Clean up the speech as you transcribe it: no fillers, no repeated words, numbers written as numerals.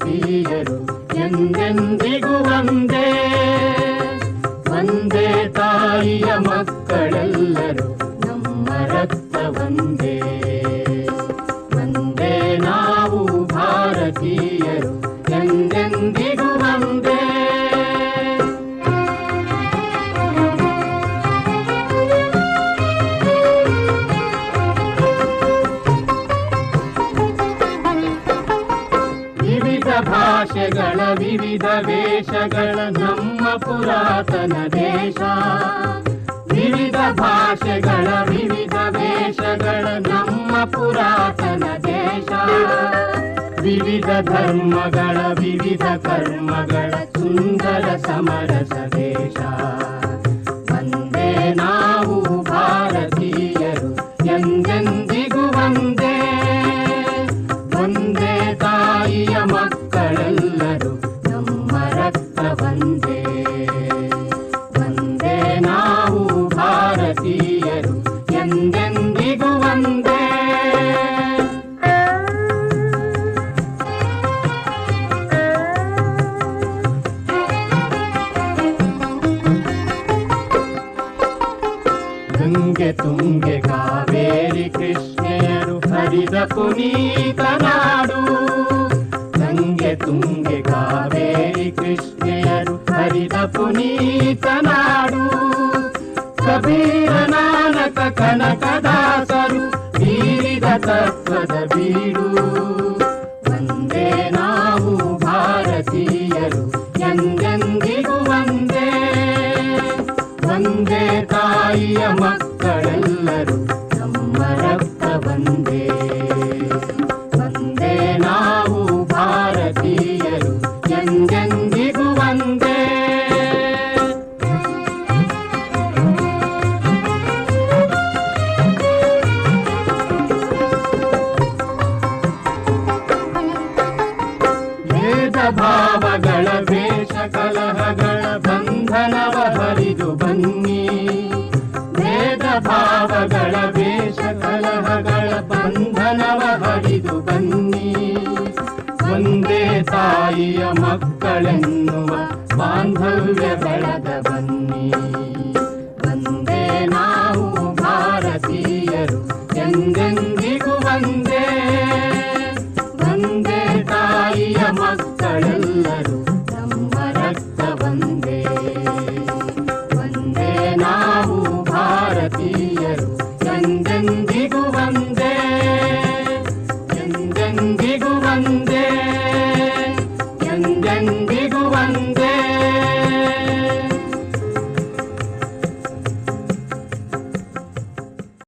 ಭಾರತೀಯರು ಎಂದೆಂದಿಗೂ ಒಂದೇ. ಒಂದೇ ತಾಯಿಯ ಮಕ್ಕಳೆಲ್ಲರೂ ನಮ್ಮ ರಕ್ತ ಒಂದೇ. ಒಂದೇ ನಾವು ಭಾರತೀಯರು ಎಂದೆಂದಿಗೂ ಒಂದೇ. ವಿವಿಧ ಭಾಷೆಗಳ ವಿವಿಧ ವೇಷಗಳ ನಮ್ಮ ಪುರಾತನ ದೇಶ. ವಿವಿಧ ಭಾಷೆಗಳ ವಿವಿಧ ವೇಷಗಳ ನಮ್ಮ ಪುರಾತನ ದೇಶ. ವಿವಿಧ ಧರ್ಮಗಳ ವಿವಿಧ ಕರ್ಮಗಳ ಸುಂದರ ಸಮರಸ ದೇಶ. ಒಂದೇ ನಾವು ಭಾರತೀಯರು ಎಂದೆಂದಿಗೂ ಒಂದೇ. ಒಂದೇ ತಾಯಿಯ ಮಕ್ಕಳೆಲ್ಲರೂ ನಮ್ಮ ರಕ್ತ ಒಂದೇ. ಒಂದೇ ನಾವು ಭಾರತೀಯರು ಎಂದೆಂದಿಗೂ ಒಂದೇ. ಗಂಗೆ ತುಂಗೆ ಕಾವೇರಿ ಕೃಷ್ಣೆಯರು ಹರಿದ ಪುನೀತ ನಾಡು. ಗಂಗೆ ತುಂಗೆ ಕಾವೇರಿ ಕೃಷ್ಣೆಯರು ಹರಿದ ಪುನೀತ ನಾಡು. ಕಬೀರ ನಾನಕ ಕನಕದಾಸರು ಬೀರಿದ ತತ್ವದ ಬೀಡು. ಒಂದೇ ನಾವು ಭಾರತೀಯರು ಎಂದೆಂದಿಗೂ ಒಂದೇ. ಒಂದೇ ತಾಯಿಯ ಮಕ್ಕಳೆಲ್ಲರೂ ನಮ್ಮ ರಕ್ತ ಒಂದೇ. ಒಂದೇ ನಾವು ಭಾರತೀಯರು ಎಂದೆಂದಿಗೂ ಒಂದೇ. ಭೇದ ಭಾವಗಳ ವೇಷ ಕಲಹಗಳ ಬಂಧನವ ಹರಿದು ಬನ್ನಿ. ಭೇದ ಭಾವಗಳ ವೇಷ ಕಲಹಗಳ ಬಂಧನವ ಹರಿದು ಬನ್ನಿ. ಒಂದೇ ತಾಯಿಯ ಮಕ್ಕಳೆನ್ನುವ ಬಾಂಧವ್ಯ ಬೆಳೆದ ಬನ್ನಿ.